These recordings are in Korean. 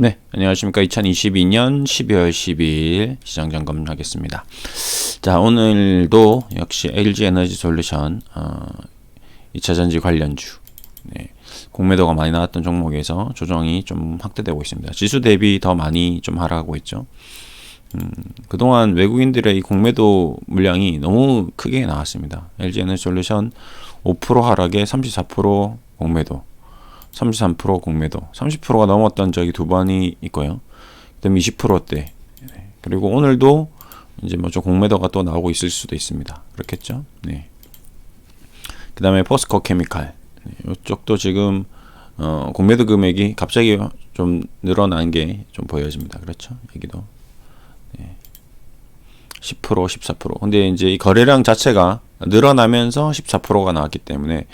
네, 안녕하십니까. 2022년 12월 12일 시장 점검하겠습니다. 자, 오늘도 역시 LG 에너지 솔루션 2차전지 관련주, 네, 공매도가 많이 나왔던 종목에서 조정이 좀 확대되고 있습니다. 지수 대비 더 많이 좀 하락하고 있죠. 그동안 외국인들의 이 공매도 물량이 너무 크게 나왔습니다. LG 에너지 솔루션 5% 하락에 34% 공매도, 33% 공매도, 30%가 넘었던 적이 두 번이 있고요. 그다음에 20%대. 그리고 오늘도 이제 뭐 좀 공매도가 또 나오고 있을 수도 있습니다. 그렇겠죠? 네. 그다음에 포스코 케미칼. 이쪽도 지금 공매도 금액이 갑자기 좀 늘어난 게 좀 보여집니다. 그렇죠? 여기도. 네. 10%, 14%. 근데 이제 이 거래량 자체가 늘어나면서 14%가 나왔기 때문에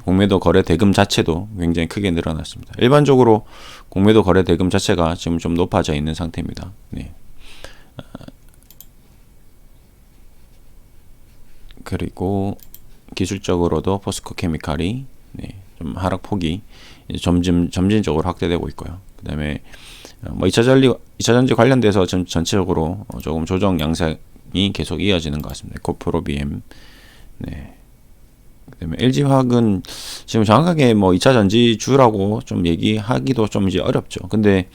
공매도 거래 대금 자체도 굉장히 크게 늘어났습니다. 일반적으로 공매도 거래 대금 자체가 지금 좀 높아져 있는 상태입니다. 네. 그리고 기술적으로도 포스코 케미칼이 좀 하락폭이 점진적으로 확대되고 있고요. 그 다음에 뭐 2차전지 관련돼서 전체적으로 조금 조정 양상이 계속 이어지는 것 같습니다. 에코프로 BM. 네. 그다음에 LG화학은 지금 정확하게 뭐 2차 전지주라고 좀 얘기하기도 좀 이제 어렵죠. 근데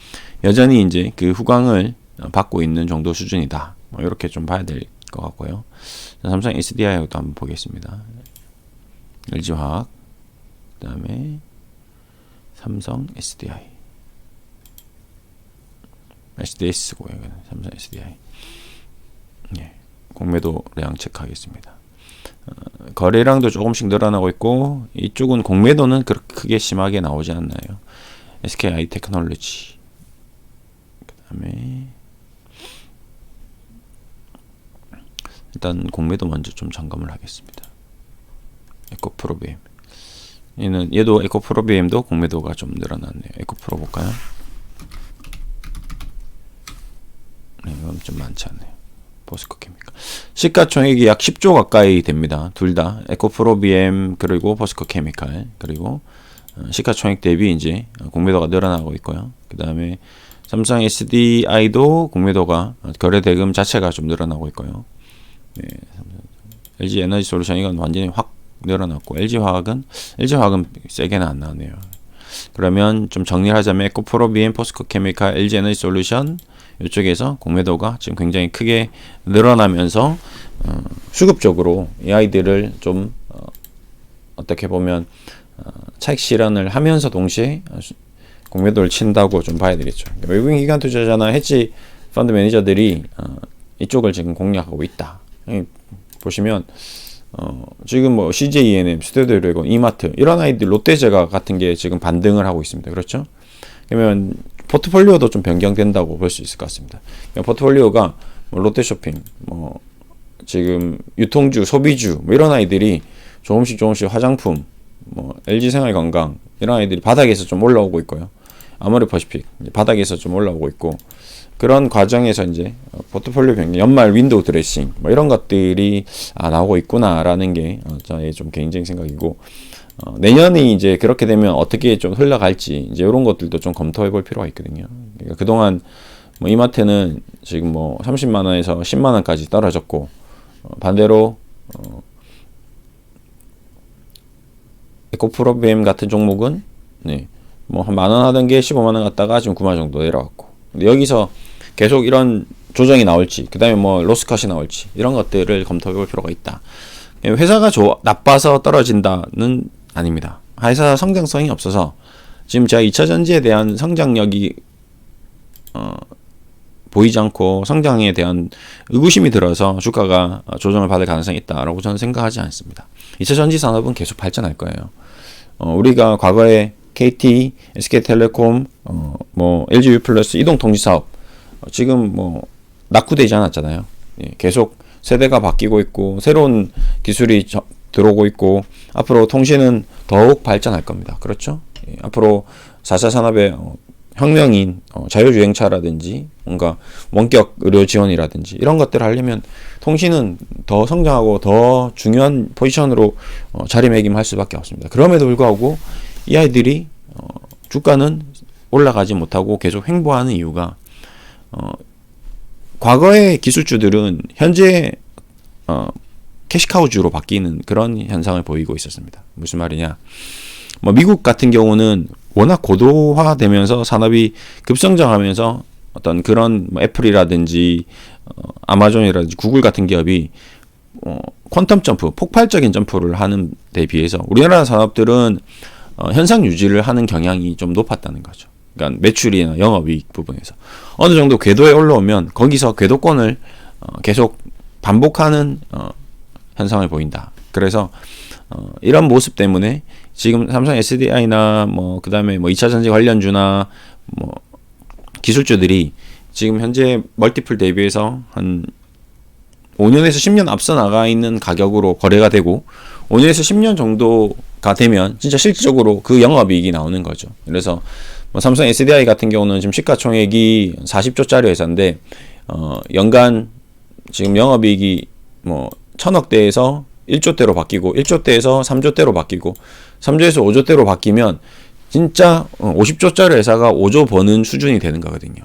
여전히 이제 그 후광을 받고 있는 정도 수준이다. 뭐 이렇게 좀 봐야 될 것 같고요. 삼성 SDI도 한번 보겠습니다. LG화학, 그다음에 삼성 SDI, SDS고요. 삼성 SDI. 네, 공매도량 체크하겠습니다. 거래량도 조금씩 늘어나고 있고 이쪽은 공매도는 그렇게 크게 심하게 나오지 않나요. SKI 테크놀로지, 그 다음에 일단 공매도 먼저 좀 점검을 하겠습니다. 에코프로 BM, 얘도 에코프로 BM도 공매도가 좀 늘어났네요. 에코프로 볼까요? 네, 이건 좀 많지 않네요. 포스코 케미칼 시가총액이 약 10조 가까이 됩니다. 둘 다 에코프로 BM 그리고 포스코 케미칼. 그리고 시가총액 대비 이제 공매도가 늘어나고 있고요. 그 다음에 삼성 SDI도 공매도가 거래 대금 자체가 좀 늘어나고 있고요. 네, LG 에너지 솔루션 이건 완전히 확 늘어났고 LG화학은 세게는 안 나오네요. 그러면 좀 정리를 하자면 에코프로 BM, 포스코 케미칼, LG 에너지 솔루션 이쪽에서 공매도가 지금 굉장히 크게 늘어나면서 수급적으로 이 아이들을 좀 어떻게 보면 차익 실현을 하면서 동시에 공매도를 친다고 좀 봐야 되겠죠. 외국인 기관 투자자나 헤지 펀드 매니저들이 이쪽을 지금 공략하고 있다. 보시면 지금 뭐 CJENM, 스튜디오드래곤, 이마트 이런 아이들, 롯데제과 같은 게 지금 반등을 하고 있습니다. 그렇죠? 그러면 포트폴리오도 좀 변경된다고 볼 수 있을 것 같습니다. 포트폴리오가 뭐 롯데쇼핑, 뭐 지금 유통주, 소비주 뭐 이런 아이들이 조금씩 화장품, 뭐 LG생활건강 이런 아이들이 바닥에서 좀 올라오고 있고요. 아모레퍼시픽 바닥에서 좀 올라오고 있고 그런 과정에서 이제 포트폴리오 변경, 연말 윈도우 드레싱 뭐 이런 것들이 나오고 있구나라는 게 저의 좀 개인적인 생각이고. 내년이 이제 그렇게 되면 어떻게 좀 흘러갈지 이제 이런 것들도 좀 검토해 볼 필요가 있거든요. 그러니까 그동안 뭐 이마트는 지금 뭐 30만 원에서 10만 원까지 떨어졌고 반대로 에코프로 BM 같은 종목은 뭐 한 만 원 하던 게 15만 원 갔다가 지금 9만 원 정도 내려왔고. 근데 여기서 계속 이런 조정이 나올지, 그다음에 뭐 로스컷이 나올지 이런 것들을 검토해 볼 필요가 있다. 회사가 나빠서 떨어진다는 아닙니다. 회사 성장성이 없어서 지금 제가 2차 전지에 대한 성장력이 보이지 않고 성장에 대한 의구심이 들어서 주가가 조정을 받을 가능성이 있다라고 저는 생각하지 않습니다. 2차 전지 산업은 계속 발전할 거예요. 우리가 과거에 KT, SK텔레콤, 뭐 LG U+, 이동통신사업 지금 뭐 낙후되지 않았잖아요. 계속 세대가 바뀌고 있고 새로운 기술이 들어오고 있고 앞으로 통신은 더욱 발전할 겁니다. 그렇죠? 앞으로 4차 산업의 혁명인 자율주행차라든지 뭔가 원격 의료 지원이라든지 이런 것들을 하려면 통신은 더 성장하고 더 중요한 포지션으로 자리매김할 수밖에 없습니다. 그럼에도 불구하고 이 아이들이 주가는 올라가지 못하고 계속 횡보하는 이유가 과거의 기술주들은 현재 캐시카우주로 바뀌는 그런 현상을 보이고 있었습니다. 무슨 말이냐? 뭐 미국 같은 경우는 워낙 고도화되면서 산업이 급성장하면서 어떤 그런 뭐 애플이라든지 아마존이라든지 구글 같은 기업이 퀀텀 점프, 폭발적인 점프를 하는 데 비해서 우리나라 산업들은 현상 유지를 하는 경향이 좀 높았다는 거죠. 그러니까 매출이나 영업이익 부분에서 어느 정도 궤도에 올라오면 거기서 궤도권을 계속 반복하는 현상을 보인다. 그래서 이런 모습 때문에 지금 삼성 SDI나 뭐 그다음에 뭐 2차 전지 관련주나 뭐 기술주들이 지금 현재 멀티플 대비해서 한 5년에서 10년 앞서 나가 있는 가격으로 거래가 되고 5년에서 10년 정도가 되면 진짜 실질적으로 그 영업이익이 나오는 거죠. 그래서 뭐 삼성 SDI 같은 경우는 지금 시가총액이 40조짜리 회사인데 연간 지금 영업이익이 뭐 1000억대에서 1조대로 바뀌고 1조대에서 3조대로 바뀌고 3조에서 5조대로 바뀌면 진짜 50조짜리 회사가 5조 버는 수준이 되는 거거든요.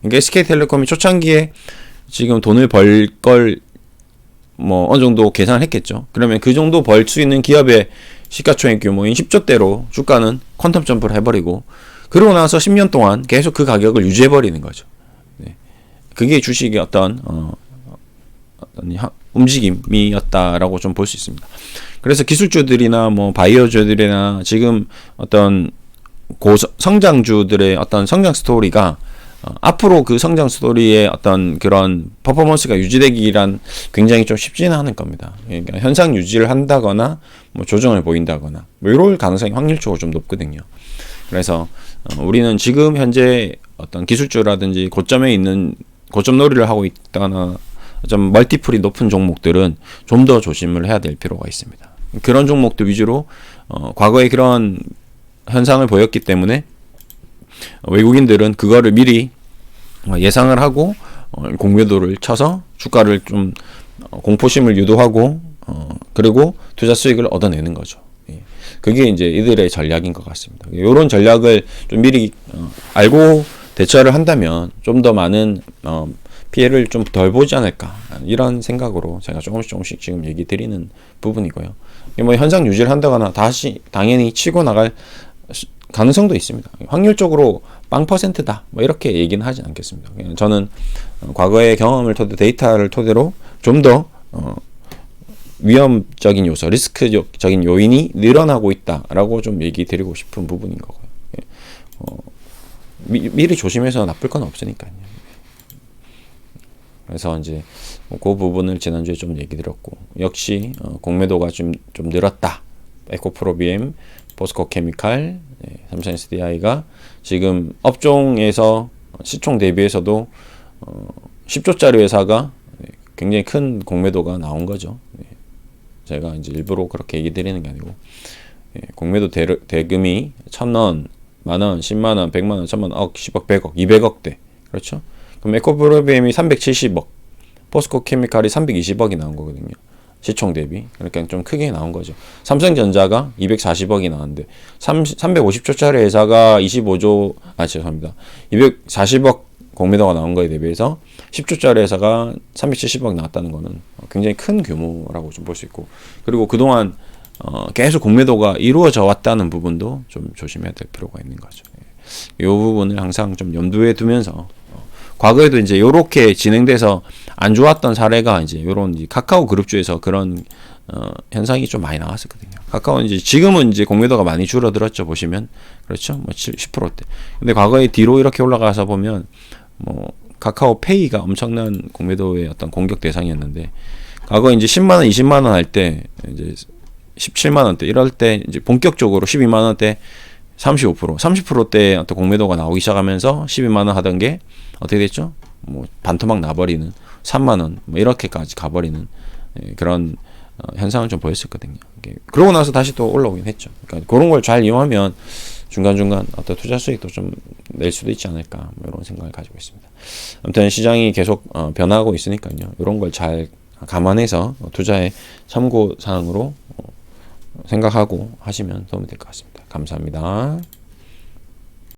그러니까 SK텔레콤이 초창기에 지금 돈을 벌 걸 뭐 어느 정도 계산을 했겠죠. 그러면 그 정도 벌 수 있는 기업의 시가총액 규모인 10조대로 주가는 퀀텀 점프를 해버리고 그러고 나서 10년 동안 계속 그 가격을 유지해버리는 거죠. 그게 주식의 어떤 움직임이었다라고 좀 볼 수 있습니다. 그래서 기술주들이나 뭐 바이오주들이나 지금 어떤 고성장주들의 어떤 성장 스토리가 앞으로 그 성장 스토리의 어떤 그런 퍼포먼스가 유지되기란 굉장히 좀 쉽지는 않을 겁니다. 그러니까 현상 유지를 한다거나 뭐 조정을 보인다거나 뭐 이럴 가능성이 확률적으로 좀 높거든요. 그래서 우리는 지금 현재 어떤 기술주라든지 고점에 있는 고점 놀이를 하고 있다거나 좀 멀티플이 높은 종목들은 좀 더 조심을 해야 될 필요가 있습니다. 그런 종목들 위주로 과거에 그런 현상을 보였기 때문에 외국인들은 그거를 미리 예상을 하고 공매도를 쳐서 주가를 좀 공포심을 유도하고 그리고 투자 수익을 얻어내는 거죠. 그게 이제 이들의 전략인 것 같습니다. 이런 전략을 좀 미리 알고 대처를 한다면 좀 더 많은 피해를 좀 덜 보지 않을까 이런 생각으로 제가 조금씩 지금 얘기 드리는 부분이고요. 뭐 현상 유지를 한다거나 다시 당연히 치고 나갈 가능성도 있습니다. 확률적으로 0%다 뭐 이렇게 얘기는 하지 않겠습니다. 저는 과거의 경험을 데이터를 토대로 좀 더 위험적인 요소, 리스크적인 요인이 늘어나고 있다라고 좀 얘기 드리고 싶은 부분인 거고요. 미리 조심해서 나쁠 건 없으니까요. 그래서 이제 그 부분을 지난주에 좀 얘기 드렸고 역시 공매도가 좀 늘었다. 에코프로비엠, 포스코케미칼, 삼성 SDI가 지금 업종에서 시총 대비해서도 10조짜리 회사가 굉장히 큰 공매도가 나온 거죠. 제가 이제 일부러 그렇게 얘기 드리는 게 아니고 공매도 대금이 1,000원, 만원, 10만원, 100만원, 1000만원, 억, 10억, 100억, 200억대 그렇죠? 그럼 에코프로비엠이 370억, 포스코케미칼이 320억이 나온 거거든요. 시총 대비. 그러니까 좀 크게 나온 거죠. 삼성전자가 240억이 나왔는데 350조짜리 회사가 240억 공매도가 나온 거에 대비해서 10조짜리 회사가 370억 나왔다는 거는 굉장히 큰 규모라고 좀 볼 수 있고 그리고 그동안 계속 공매도가 이루어져 왔다는 부분도 좀 조심해야 될 필요가 있는 거죠. 이 부분을 항상 좀 염두에 두면서 과거에도 이제 요렇게 진행돼서 안 좋았던 사례가 이제 요런 카카오 그룹주에서 그런 현상이 좀 많이 나왔었거든요. 카카오는 이제 지금은 이제 공매도가 많이 줄어들었죠. 보시면 그렇죠. 뭐 10%대. 근데 과거에 뒤로 이렇게 올라가서 보면 뭐 카카오 페이가 엄청난 공매도의 어떤 공격 대상이었는데 과거 이제 10만 원, 20만 원 할 때 이제 17만 원대 이럴 때 이제 본격적으로 12만 원대 35%, 30%대 어떤 공매도가 나오기 시작하면서 12만 원 하던 게 어떻게 됐죠? 뭐 반토막 나버리는 3만 원, 뭐 이렇게까지 가버리는 그런 현상을 좀 보였었거든요. 그러고 나서 다시 또 올라오긴 했죠. 그러니까 그런 걸 잘 이용하면 중간중간 어떤 투자 수익도 좀 낼 수도 있지 않을까 뭐 이런 생각을 가지고 있습니다. 아무튼 시장이 계속 변화하고 있으니까요. 이런 걸 잘 감안해서 투자의 참고 사항으로 생각하고 하시면 도움이 될 것 같습니다. 감사합니다.